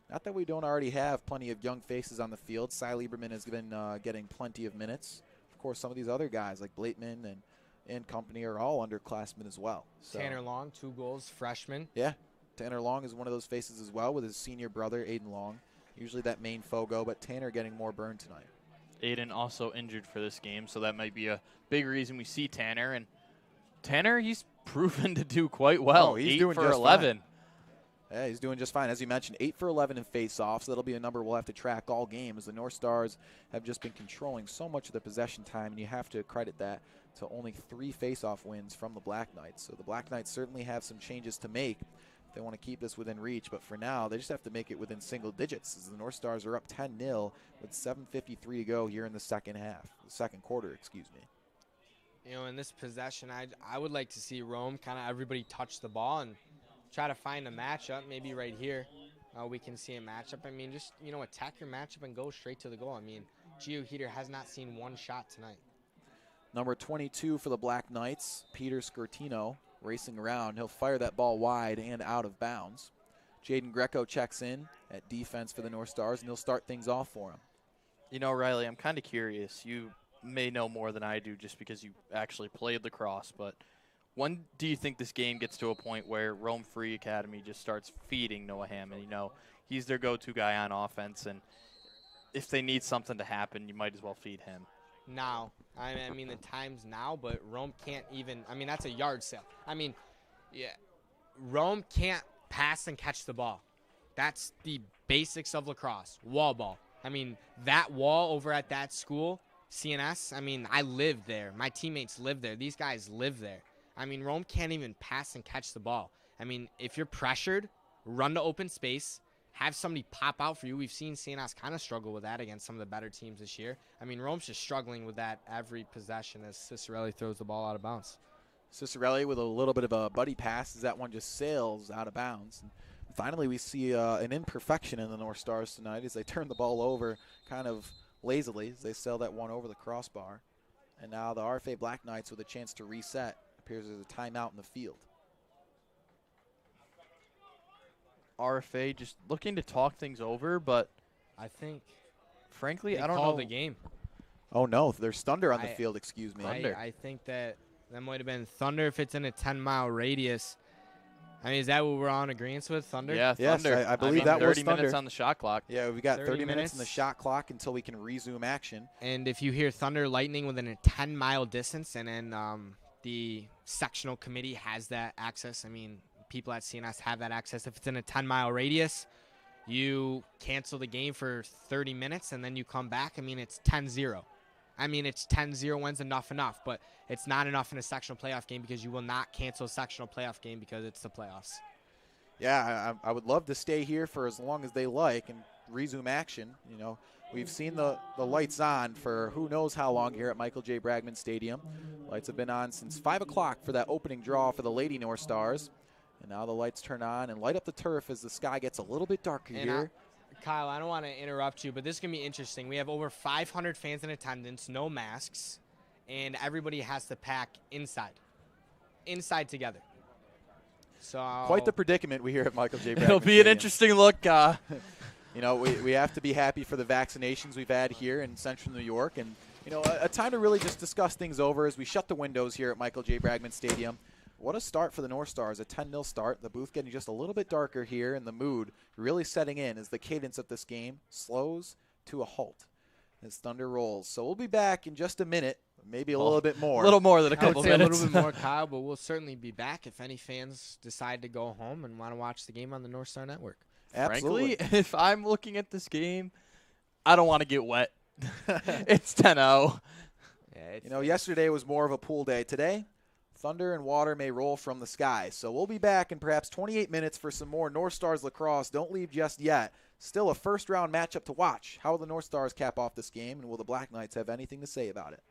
Not that we don't already have plenty of young faces on the field. Cy Lieberman has been getting plenty of minutes. Of course, some of these other guys like Blateman and company are all underclassmen as well. So, Tanner Long, 2 goals, freshman. yeah, Tanner Long is one of those faces as well with his senior brother, Aiden Long. Usually that main fogo, but Tanner getting more burn tonight. Aiden also injured for this game, so that might be a big reason we see Tanner. And Tanner, he's proven to do quite well. Oh, he's 8 doing for just 11. Fine. Yeah, he's doing just fine. As you mentioned, 8 for 11 in face-offs. That'll be a number we'll have to track all game, as the North Stars have just been controlling so much of the possession time, and you have to credit that to only 3 face-off wins from the Black Knights. So the Black Knights certainly have some changes to make if they want to keep this within reach, but for now, they just have to make it within single digits, as the North Stars are up 10-0 with 7:53 to go here in the second quarter, excuse me. You know, in this possession, I would like to see Rome kind of everybody touch the ball and try to find a matchup. Maybe right here we can see a matchup. I mean, just, you know, attack your matchup and go straight to the goal. I mean, Gio Heater has not seen one shot tonight. Number 22 for the Black Knights, Peter Scortino, racing around. He'll fire that ball wide and out of bounds. Jaden Greco checks in at defense for the North Stars, and he'll start things off for him. You know, Riley, I'm kind of curious. You may know more than I do just because you actually played lacrosse, but when do you think this game gets to a point where Rome Free Academy just starts feeding Noah Hammond? You know, he's their go-to guy on offense, and if they need something to happen, you might as well feed him. Now, I mean, the time's now, but Rome can't even, I mean, that's a yard sale. I mean, yeah, Rome can't pass and catch the ball. That's the basics of lacrosse, wall ball. I mean, that wall over at that school, CNS, I mean, I lived there. My teammates live there. These guys live there. I mean, Rome can't even pass and catch the ball. I mean, if you're pressured, run to open space, have somebody pop out for you. We've seen CNS kind of struggle with that against some of the better teams this year. I mean, Rome's just struggling with that every possession as Cicerelli throws the ball out of bounds. Cicerelli with a little bit of a buddy pass as that one just sails out of bounds. And finally, we see an imperfection in the North Stars tonight as they turn the ball over kind of lazily as they sail that one over the crossbar. And now the RFA Black Knights with a chance to reset. Appears there's a timeout in the field. RFA just looking to talk things over, but I think, frankly, they I don't call know. the game. Oh, no, there's thunder on the field, excuse me. Thunder. I think that might have been Thunder if it's in a 10-mile radius. I mean, is that what we're on agreement with, Thunder? Yeah, Yes, Thunder. I believe that was 30 minutes Thunder. on the shot clock. Yeah, we got 30 30 minutes in the minutes. shot clock until we can resume action. And if you hear Thunder Lightning within a 10-mile distance and then the sectional committee has that access, I mean, people at CNS have that access. If it's in a 10-mile radius, you cancel the game for 30 minutes and then you come back. I mean, it's 10-0. I mean, it's 10-0 wins enough, but it's not enough in a sectional playoff game because you will not cancel a sectional playoff game because it's the playoffs. Yeah, I would love to stay here for as long as they like and resume action. You know, we've seen the lights on for who knows how long here at Michael J. Bragman Stadium. Lights have been on since 5 o'clock for that opening draw for the Lady North Stars. And now the lights turn on and light up the turf as the sky gets a little bit darker here. Kyle, I don't want to interrupt you, but this is going to be interesting. We have over 500 fans in attendance, no masks, and everybody has to pack inside together. So Quite the predicament we hear at Michael J. Bragman It'll be Stadium. an interesting look. You know, we have to be happy for the vaccinations we've had here in Central New York, and you know, a time to really just discuss things over as we shut the windows here at Michael J. Bragman Stadium. What a start for the North Stars, a 10-0 start. The booth getting just a little bit darker here, and the mood really setting in as the cadence of this game slows to a halt as Thunder rolls. So we'll be back in just a minute, maybe a little bit more. A little more than a I would couple say minutes. a little bit more, Kyle, but we'll certainly be back if any fans decide to go home and want to watch the game on the North Star Network. Absolutely. Frankly, if I'm looking at this game, I don't want to get wet. It's 10-0. Yeah, You know, yesterday was more of a pool day. Today, thunder and water may roll from the sky. So we'll be back in perhaps 28 minutes for some more North Stars lacrosse. Don't leave just yet. Still a first-round matchup to watch. How will the North Stars cap off this game, and will the Black Knights have anything to say about it?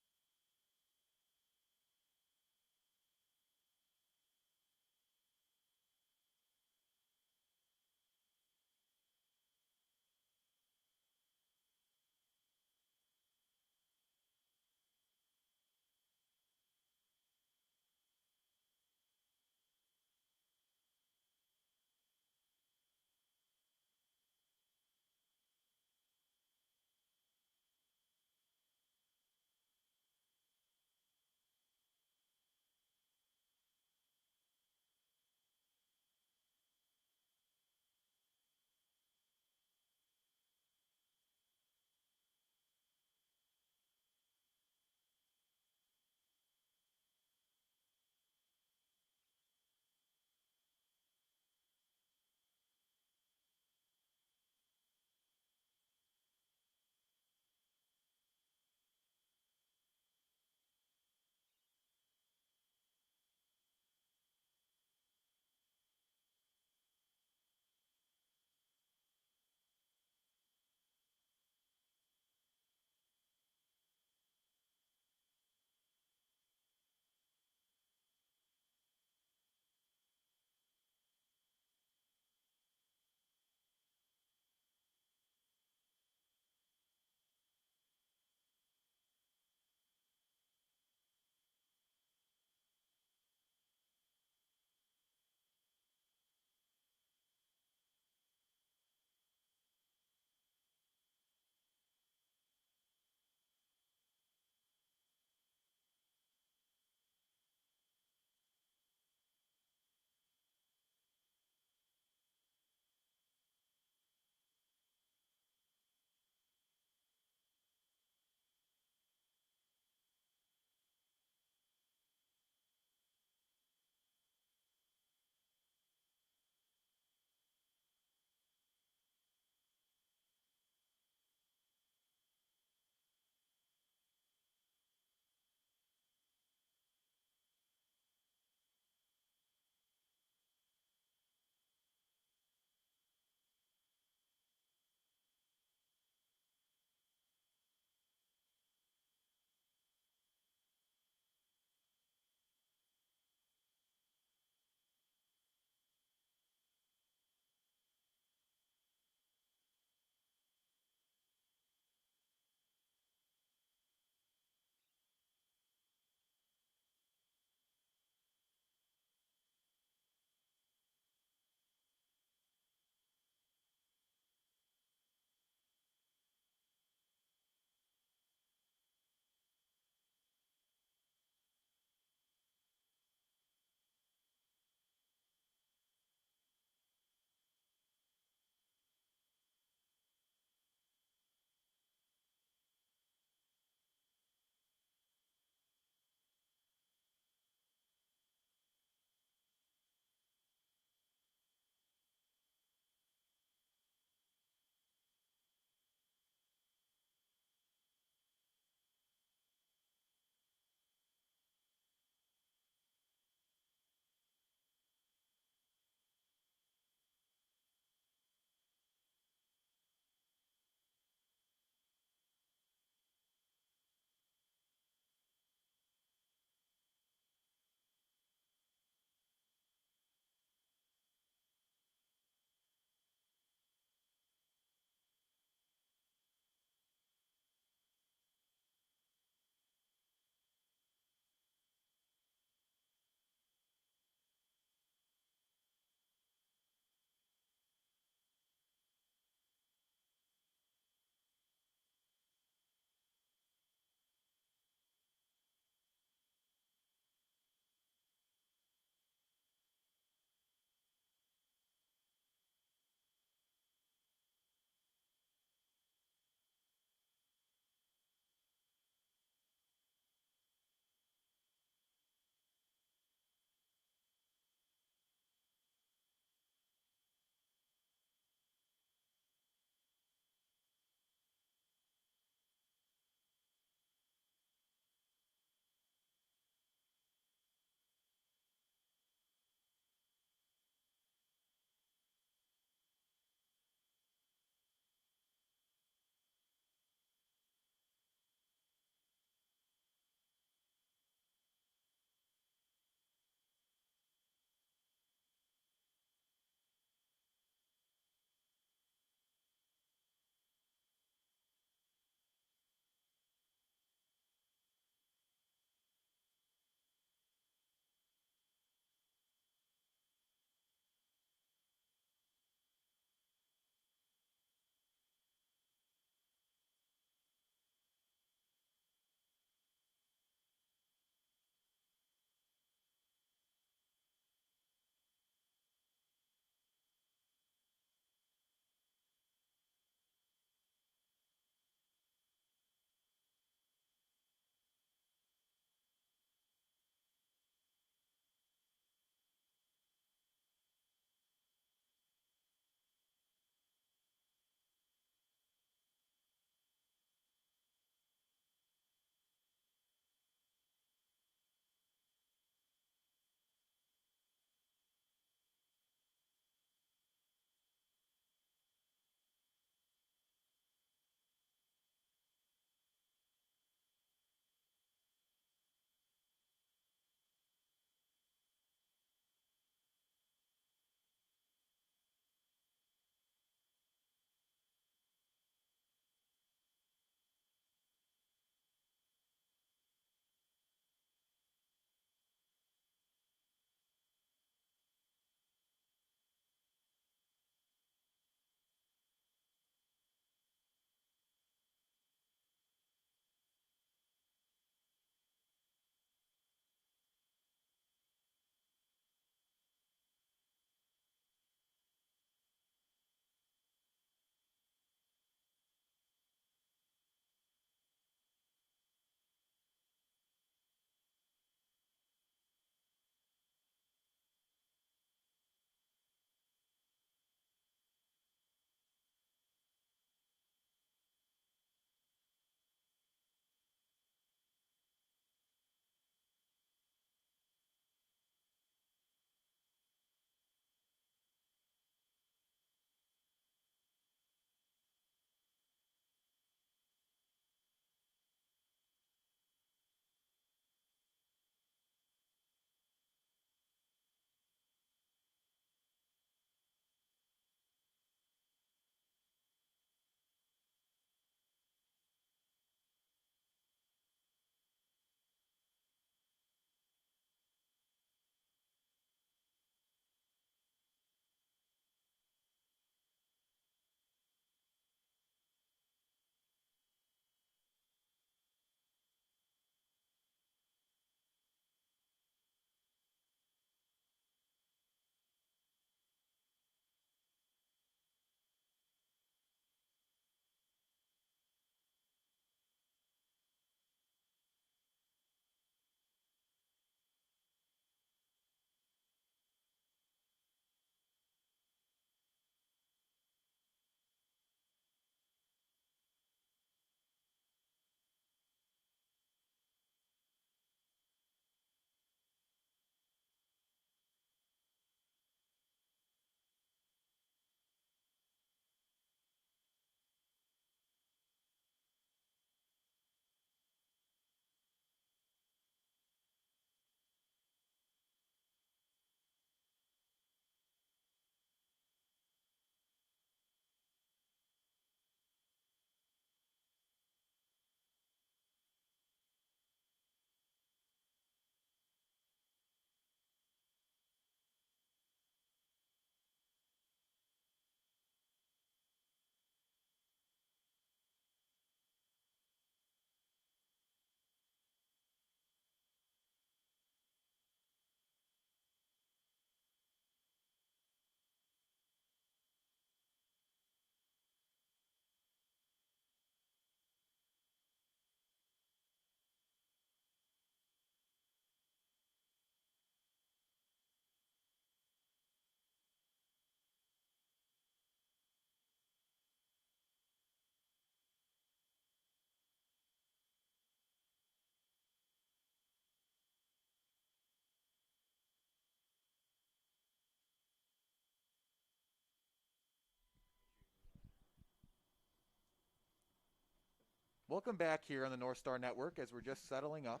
Welcome back here on the North Star Network as we're just settling up.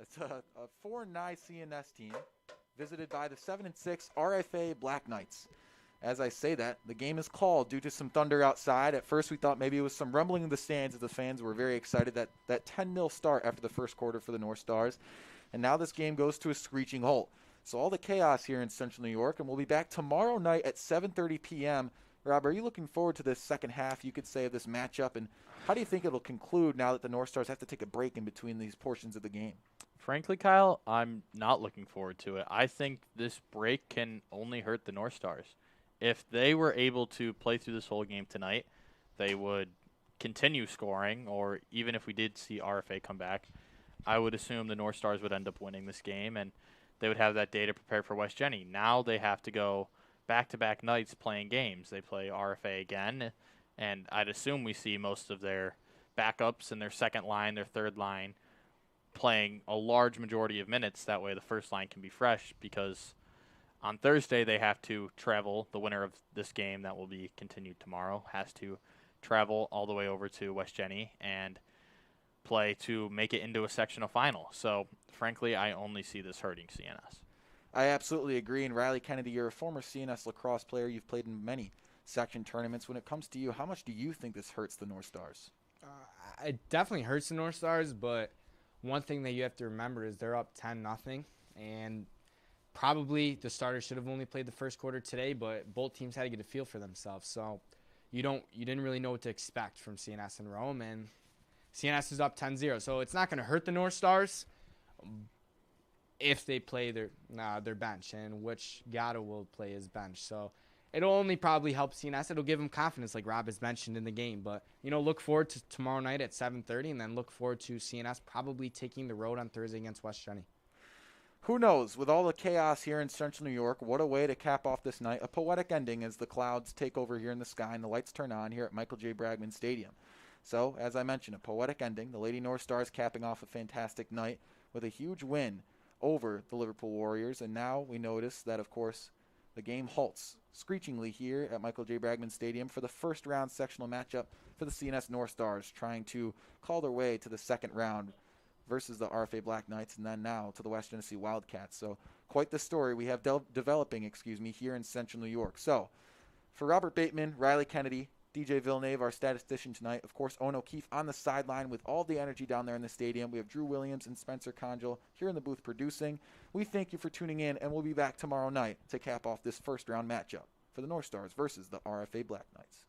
It's a 4-9 CNS team visited by the 7-6 RFA Black Knights. As I say that, the game is called due to some thunder outside. At first we thought maybe it was some rumbling in the stands as the fans were very excited that 10-0 start after the first quarter for the North Stars. And now this game goes to a screeching halt. So all the chaos here in Central New York, and we'll be back tomorrow night at 7:30 p.m. Rob, are you looking forward to this second half, you could say, of this matchup? And how do you think it'll conclude now that the North Stars have to take a break in between these portions of the game? Frankly, Kyle, I'm not looking forward to it. I think this break can only hurt the North Stars. If they were able to play through this whole game tonight, they would continue scoring, or even if we did see RFA come back, I would assume the North Stars would end up winning this game, and they would have that day to prepare for West Jenny. Now they have to go back-to-back nights playing games. They play RFA again, and I'd assume we see most of their backups and their second line, their third line, playing a large majority of minutes. That way the first line can be fresh, because on Thursday they have to travel. The winner of this game that will be continued tomorrow has to travel all the way over to West Jenny and play to make it into a sectional final. So, frankly, I only see this hurting CNS. I absolutely agree. And Riley Kennedy, you're a former CNS lacrosse player. You've played in many section tournaments. When it comes to you, how much do you think this hurts the North Stars? It definitely hurts the North Stars, but one thing that you have to remember is they're up 10-0, and probably the starters should have only played the first quarter today, but both teams had to get a feel for themselves. So you didn't really know what to expect from CNS and Rome, and CNS is up 10-0. So it's not going to hurt the North Stars if they play their bench, and which Gatto will play his bench. So it'll only probably help CNS. It'll give them confidence, like Rob has mentioned in the game. But, look forward to tomorrow night at 7:30, and then look forward to CNS probably taking the road on Thursday against West Jenny. Who knows? With all the chaos here in Central New York, what a way to cap off this night. A poetic ending as the clouds take over here in the sky and the lights turn on here at Michael J. Bragman Stadium. So, as I mentioned, a poetic ending. The Lady North Stars capping off a fantastic night with a huge win over the Liverpool Warriors. And now we notice that, of course, the game halts screechingly here at Michael J. Bragman Stadium for the first round sectional matchup for the CNS North Stars, trying to call their way to the second round versus the RFA Black Knights, and then now to the West Tennessee Wildcats. So quite the story we have developing here in Central New York. So for Robert Bateman, Riley Kennedy, DJ Villeneuve, our statistician tonight, of course, Owen O'Keefe on the sideline with all the energy down there in the stadium. We have Drew Williams and Spencer Conjal here in the booth producing. We thank you for tuning in, and we'll be back tomorrow night to cap off this first round matchup for the North Stars versus the RFA Black Knights.